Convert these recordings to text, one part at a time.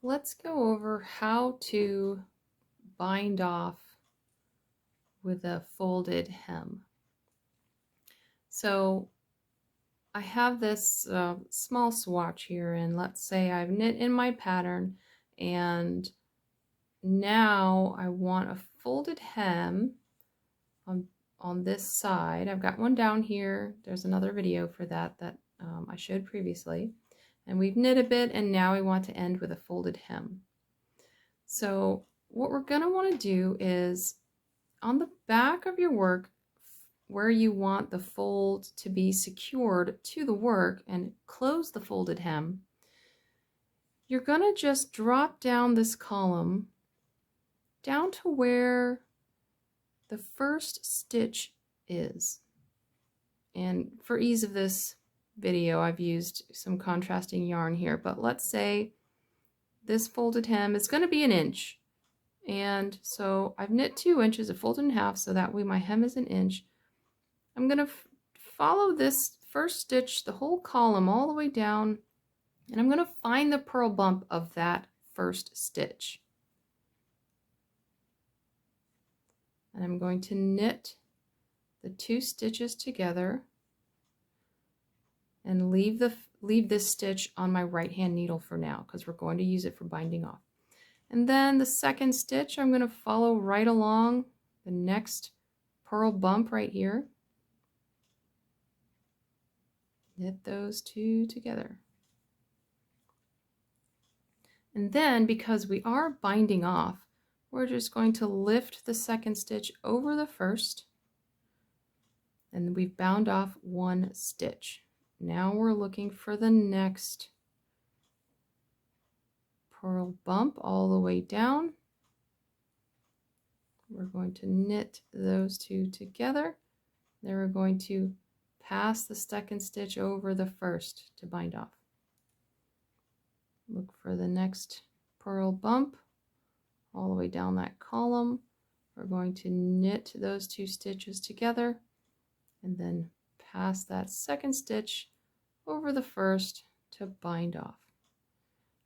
let's go over how to bind off with a folded hem. So I have this small swatch here, and let's say I've knit in my pattern, and now I want a folded hem on this side. I've got one down here. There's another video for that I showed previously. And we've knit a bit, and now we want to end with a folded hem. So what we're going to want to do is on the back of your work, where you want the fold to be secured to the work and close the folded hem, you're going to just drop down this column down to where the first stitch is. And for ease of this video, I've used some contrasting yarn here, but let's say this folded hem is going to be 1 inch. And so I've knit 2 inches, of folded in half, so that way my hem is 1 inch. I'm going to follow this first stitch, the whole column, all the way down, and I'm going to find the purl bump of that first stitch. And I'm going to knit the 2 stitches together and leave this stitch on my right hand needle for now, because we're going to use it for binding off. And then the second stitch, I'm going to follow right along the next purl bump right here. Knit those 2 together. And then, because we are binding off, we're just going to lift the second stitch over the first, and we've bound off 1 stitch. Now we're looking for the next purl bump all the way down. We're going to knit those 2 together. Then we're going to pass the second stitch over the first to bind off. Look for the next purl bump all the way down that column. We're going to knit those 2 stitches together and then pass that second stitch over the first to bind off.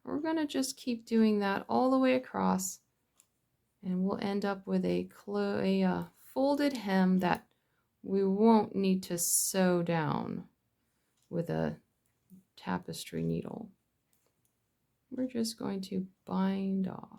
We're going to just keep doing that all the way across, and we'll end up with a folded hem that we won't need to sew down with a tapestry needle. We're just going to bind off.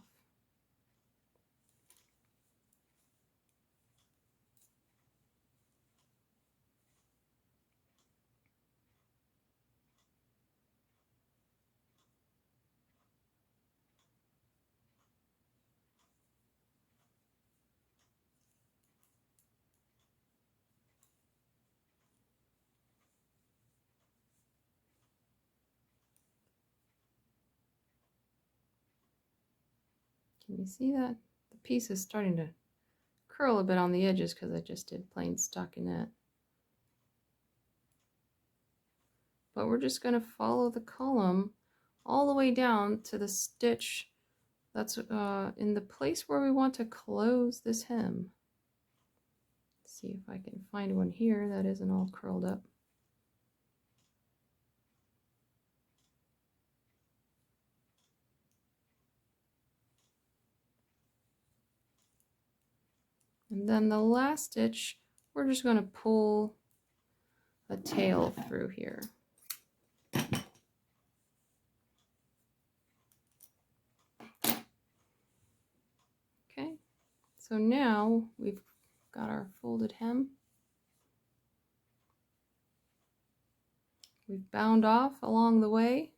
Can you see that? The piece is starting to curl a bit on the edges because I just did plain stockinette. But we're just going to follow the column all the way down to the stitch that's in the place where we want to close this hem. Let's see if I can find one here that isn't all curled up. And then the last stitch, we're just going to pull a tail through here. Okay, so now we've got our folded hem. We've bound off along the way,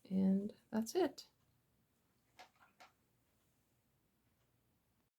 and that's it.